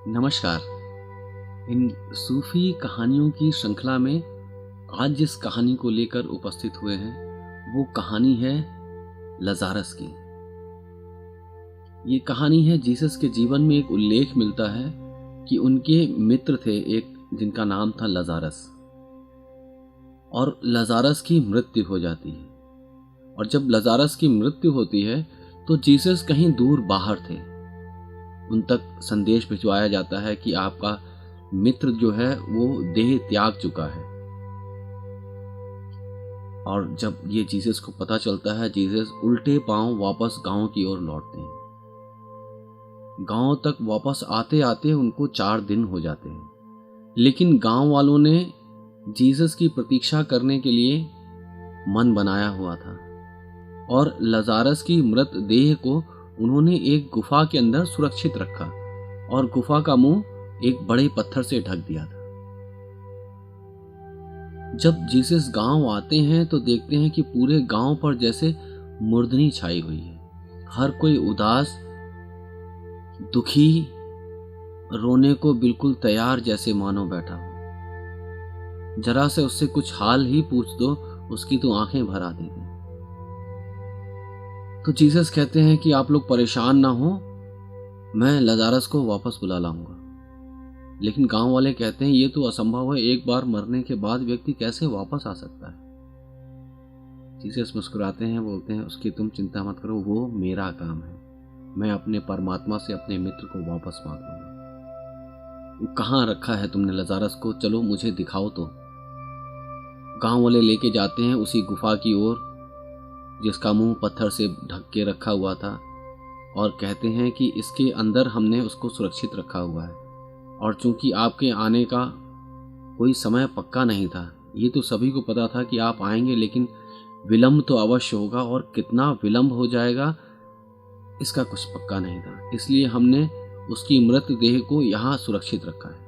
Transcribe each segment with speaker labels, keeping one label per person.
Speaker 1: नमस्कार। इन सूफी कहानियों की श्रृंखला में आज जिस कहानी को लेकर उपस्थित हुए हैं वो कहानी है लजारस की। ये कहानी है जीसस के जीवन में एक उल्लेख मिलता है कि उनके मित्र थे एक जिनका नाम था लजारस, और लजारस की मृत्यु हो जाती है। और जब लजारस की मृत्यु होती है तो जीसस कहीं दूर बाहर थे। उन तक संदेश भिजवाया जाता है कि आपका मित्र जो है वो देह त्याग चुका है। और जब ये जीसस को पता चलता है, जीसस उल्टे पांव वापस गांव की ओर लौटते हैं। गांव तक वापस आते आते उनको 4 दिन हो जाते हैं, लेकिन गांव वालों ने जीसस की प्रतीक्षा करने के लिए मन बनाया हुआ था और लजारस की मृत देह को उन्होंने एक गुफा के अंदर सुरक्षित रखा और गुफा का मुंह एक बड़े पत्थर से ढक दिया था। जब जीसस गांव आते हैं तो देखते हैं कि पूरे गांव पर जैसे मुर्दनी छाई हुई है। हर कोई उदास, दुखी, रोने को बिल्कुल तैयार जैसे मानो बैठा हो। जरा से उससे कुछ हाल ही पूछ दो, उसकी तो आंखें भर आ देगी। तो जीसस कहते हैं कि आप लोग परेशान ना हो, मैं लजारस को वापस बुला लाऊंगा। लेकिन गांव वाले कहते हैं ये तो असंभव है, एक बार मरने के बाद व्यक्ति कैसे वापस आ सकता है। जीसस मुस्कुराते हैं, बोलते हैं उसकी तुम चिंता मत करो, वो मेरा काम है। मैं अपने परमात्मा से अपने मित्र को वापस मांग लूंगा। कहाँ रखा है तुमने लजारस को, चलो मुझे दिखाओ। तो गांव वाले लेके जाते हैं उसी गुफा की ओर जिसका मुंह पत्थर से ढक के रखा हुआ था, और कहते हैं कि इसके अंदर हमने उसको सुरक्षित रखा हुआ है। और चूंकि आपके आने का कोई समय पक्का नहीं था, ये तो सभी को पता था कि आप आएंगे, लेकिन विलंब तो अवश्य होगा, और कितना विलंब हो जाएगा इसका कुछ पक्का नहीं था। इसलिए हमने उसकी मृत देह को यहाँ सुरक्षित रखा है।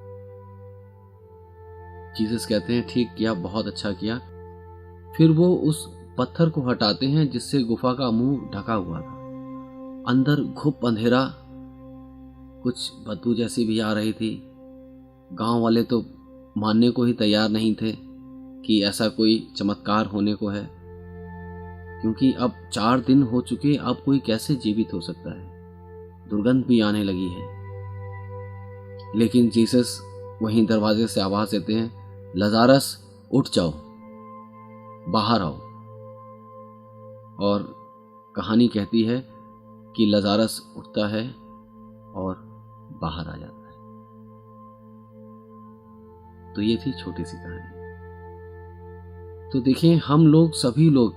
Speaker 1: जीसस कहते हैं ठीक किया, बहुत अच्छा किया। फिर वो उस पत्थर को हटाते हैं जिससे गुफा का मुंह ढका हुआ था। अंदर घुप अंधेरा, कुछ बदबू जैसी भी आ रही थी। गांव वाले तो मानने को ही तैयार नहीं थे कि ऐसा कोई चमत्कार होने को है, क्योंकि अब 4 दिन हो चुके, अब कोई कैसे जीवित हो सकता है। दुर्गंध भी आने लगी है। लेकिन जीसस वहीं दरवाजे से आवाज देते हैं, लजारस उठ जाओ, बाहर आओ। और कहानी कहती है कि लजारस उठता है और बाहर आ जाता है। तो ये थी छोटी सी कहानी। तो देखिए, हम लोग सभी लोग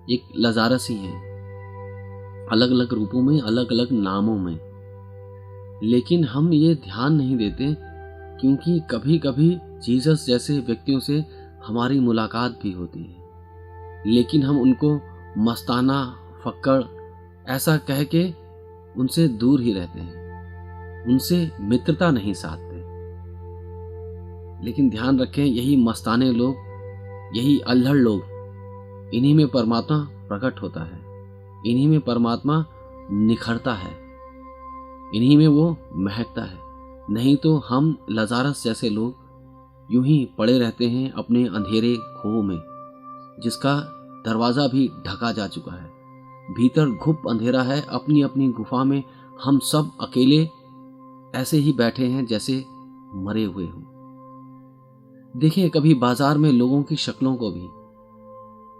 Speaker 1: एक लजारस ही हैं, अलग अलग रूपों में, अलग अलग नामों में। लेकिन हम ये ध्यान नहीं देते, क्योंकि कभी कभी जीसस जैसे व्यक्तियों से हमारी मुलाकात भी होती है, लेकिन हम उनको मस्ताना, फक्कड़ ऐसा कह के उनसे दूर ही रहते हैं, उनसे मित्रता नहीं साधते। लेकिन ध्यान रखें, यही मस्ताने लोग, यही अल्हड़ लोग, इन्हीं में परमात्मा प्रकट होता है, इन्हीं में परमात्मा निखरता है, इन्हीं में वो महकता है। नहीं तो हम लजारस जैसे लोग यूं ही पड़े रहते हैं अपने अंधेरे खो में, जिसका दरवाजा भी ढका जा चुका है। भीतर घुप अंधेरा है, अपनी अपनी गुफा में हम सब अकेले ऐसे ही बैठे हैं जैसे मरे हुए हों। देखिए, कभी बाजार में लोगों की शक्लों को भी,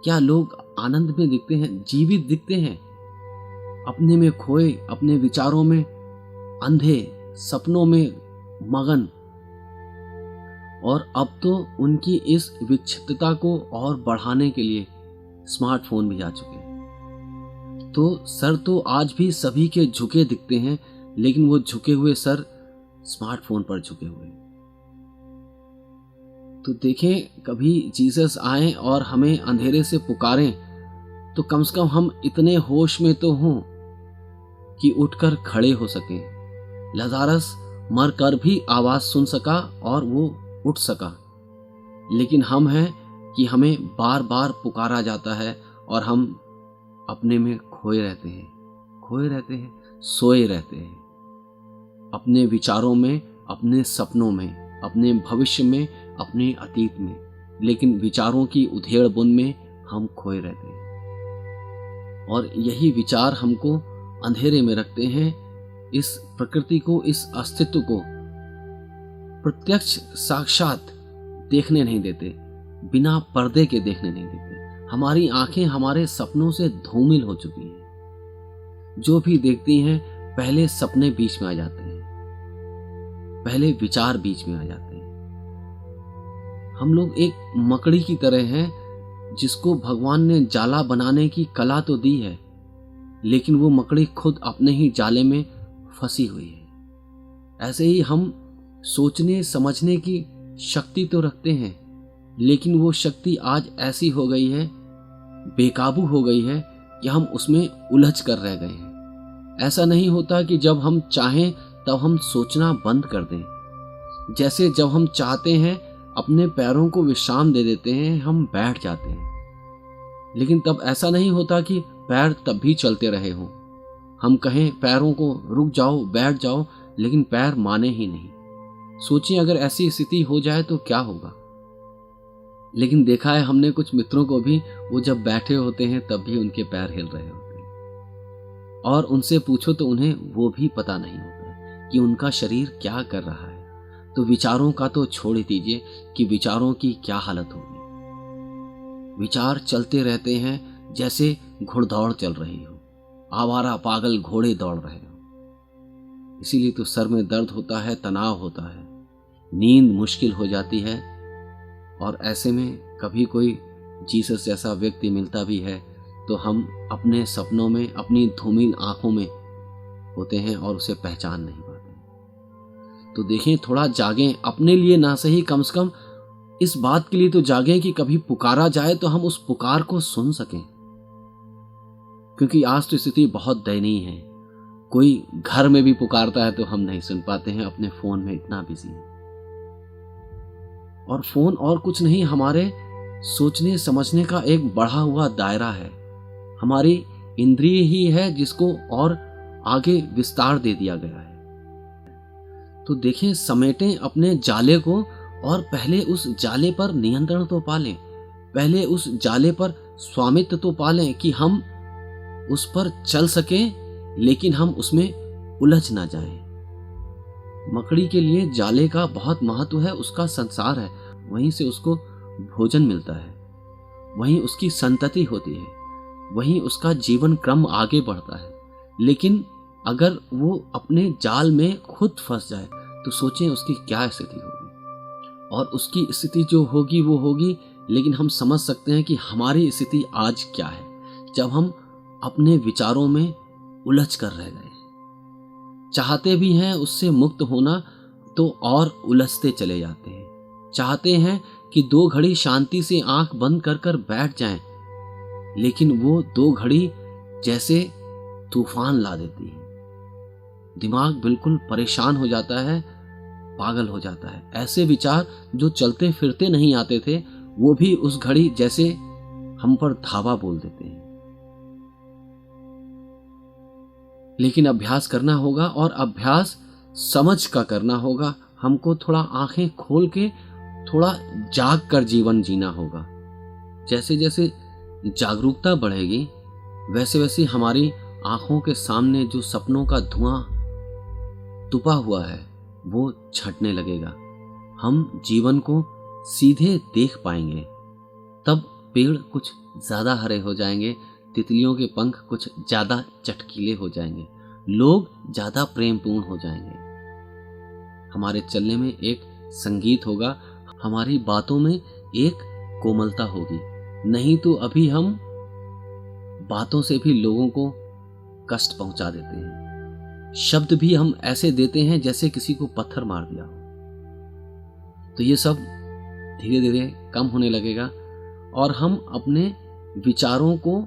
Speaker 1: क्या लोग आनंद में दिखते हैं, जीवित दिखते हैं, अपने में खोए, अपने विचारों में अंधे, सपनों में मगन। और अब तो उनकी इस विक्षिप्तता को और बढ़ाने के लिए स्मार्टफोन भी आ चुके हैं। तो सर तो आज भी सभी के झुके दिखते हैं, लेकिन वो झुके हुए सर स्मार्टफोन पर झुके हुए। तो देखें, कभी जीसस आए और हमें अंधेरे से पुकारें, तो कम से कम हम इतने होश में तो हों कि उठकर खड़े हो सकें। लजारस मर कर भी आवाज सुन सका और वो उठ सका, लेकिन हम हैं कि हमें बार बार पुकारा जाता है और हम अपने में खोए रहते हैं, सोए रहते हैं। अपने विचारों में, अपने सपनों में, अपने भविष्य में, अपने अतीत में, लेकिन विचारों की उधेड़-बुन में हम खोए रहते हैं। और यही विचार हमको अंधेरे में रखते हैं, इस प्रकृति को, इस अस्तित्व को प्रत्यक्ष साक्षात देखने नहीं देते, बिना पर्दे के देखने नहीं देते। हमारी आंखें हमारे सपनों से धूमिल हो चुकी हैं। जो भी देखती हैं, पहले सपने बीच में आ जाते हैं, पहले विचार बीच में आ जाते हैं। हम लोग एक मकड़ी की तरह हैं, जिसको भगवान ने जाला बनाने की कला तो दी है, लेकिन वो मकड़ी खुद अपने ही जाले में फंसी हुई है। ऐसे ही हम सोचने समझने की शक्ति तो रखते हैं, लेकिन वो शक्ति आज ऐसी हो गई है, बेकाबू हो गई है कि हम उसमें उलझ कर रह गए हैं। ऐसा नहीं होता कि जब हम चाहें तब हम सोचना बंद कर दें। जैसे जब हम चाहते हैं अपने पैरों को विश्राम दे देते हैं, हम बैठ जाते हैं, लेकिन तब ऐसा नहीं होता कि पैर तब भी चलते रहे हों। हम कहें पैरों को रुक जाओ, बैठ जाओ, लेकिन पैर माने ही नहीं। सोचिए अगर ऐसी स्थिति हो जाए तो क्या होगा। लेकिन देखा है हमने कुछ मित्रों को भी, वो जब बैठे होते हैं तब भी उनके पैर हिल रहे होते हैं, और उनसे पूछो तो उन्हें वो भी पता नहीं होता कि उनका शरीर क्या कर रहा है। तो विचारों का तो छोड़ ही दीजिए कि विचारों की क्या हालत होगी। विचार चलते रहते हैं जैसे घुड़दौड़ चल रही हो, आवारा पागल घोड़े दौड़ रहे हो। इसीलिए तो सर में दर्द होता है, तनाव होता है, नींद मुश्किल हो जाती है। और ऐसे में कभी कोई जीसस जैसा व्यक्ति मिलता भी है तो हम अपने सपनों में, अपनी धूमिल आंखों में होते हैं और उसे पहचान नहीं पाते। तो देखें, थोड़ा जागें, अपने लिए ना सही, कम से कम इस बात के लिए तो जागें कि कभी पुकारा जाए तो हम उस पुकार को सुन सकें। क्योंकि आज तो स्थिति बहुत दयनीय है। कोई घर में भी पुकारता है तो हम नहीं सुन पाते हैं, अपने फोन में इतना बिजी है। और फोन और कुछ नहीं, हमारे सोचने समझने का एक बढ़ा हुआ दायरा है। हमारी इंद्रिय ही है जिसको और आगे विस्तार दे दिया गया है। तो देखें, समेटें अपने जाले को और पहले उस जाले पर नियंत्रण तो पालें, पहले उस जाले पर स्वामित्व तो पालें कि हम उस पर चल सकें, लेकिन हम उसमें उलझ ना जाएं। मकड़ी के लिए जाले का बहुत महत्व है, उसका संसार है, वहीं से उसको भोजन मिलता है, वहीं उसकी संतति होती है, वहीं उसका जीवन क्रम आगे बढ़ता है। लेकिन अगर वो अपने जाल में खुद फंस जाए तो सोचें उसकी क्या स्थिति होगी। और उसकी स्थिति जो होगी वो होगी, लेकिन हम समझ सकते हैं कि हमारी स्थिति आज क्या है, जब हम अपने विचारों में उलझ कर रह गए। चाहते भी हैं उससे मुक्त होना तो और उलझते चले जाते हैं। चाहते हैं कि 2 घड़ी शांति से आंख बंद कर कर बैठ जाएं, लेकिन वो 2 घड़ी जैसे तूफान ला देती है। दिमाग बिल्कुल परेशान हो जाता है, पागल हो जाता है। ऐसे विचार जो चलते फिरते नहीं आते थे, वो भी उस घड़ी जैसे हम पर धावा बोल देते हैं। लेकिन अभ्यास करना होगा, और अभ्यास समझ का करना होगा। हमको थोड़ा आंखें खोल के, थोड़ा जाग कर जीवन जीना होगा। जैसे जैसे जागरूकता बढ़ेगी, वैसे वैसे हमारी आंखों के सामने जो सपनों का धुआं तुपा हुआ है वो छटने लगेगा। हम जीवन को सीधे देख पाएंगे। तब पेड़ कुछ ज्यादा हरे हो जाएंगे, तितलियों के पंख कुछ ज्यादा चटकीले हो जाएंगे, लोग ज्यादा प्रेमपूर्ण हो जाएंगे। हमारे चलने में एक संगीत होगा, हमारी बातों में एक कोमलता होगी। नहीं तो अभी हम बातों से भी लोगों को कष्ट पहुंचा देते हैं। शब्द भी हम ऐसे देते हैं जैसे किसी को पत्थर मार दिया हो। तो ये सब धीरे धीरे कम होने लगेगा, और हम अपने विचारों को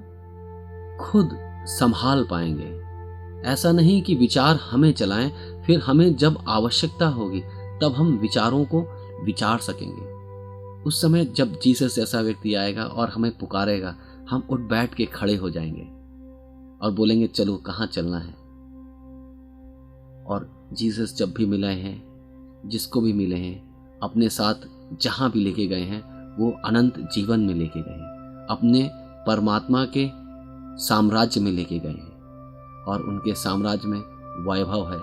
Speaker 1: खुद संभाल पाएंगे। ऐसा नहीं कि विचार हमें चलाएं, फिर हमें जब आवश्यकता होगी तब हम विचारों को विचार सकेंगे। उस समय जब जीसस जैसा व्यक्ति आएगा और हमें पुकारेगा, हम उठ बैठ के खड़े हो जाएंगे और बोलेंगे चलो कहाँ चलना है। और जीसस जब भी मिले हैं, जिसको भी मिले हैं, अपने साथ जहाँ भी लेके गए हैं वो अनंत जीवन में लेके गए हैं, अपने परमात्मा के साम्राज्य में लेके गए हैं। और उनके साम्राज्य में वैभव है,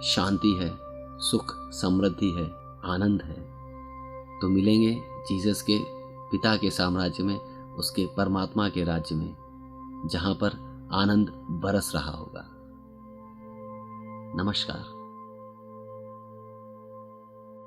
Speaker 1: शांति है, सुख समृद्धि है, आनंद है। तो मिलेंगे जीसस के पिता के साम्राज्य में, उसके परमात्मा के राज्य में, जहाँ पर आनंद बरस रहा होगा। नमस्कार।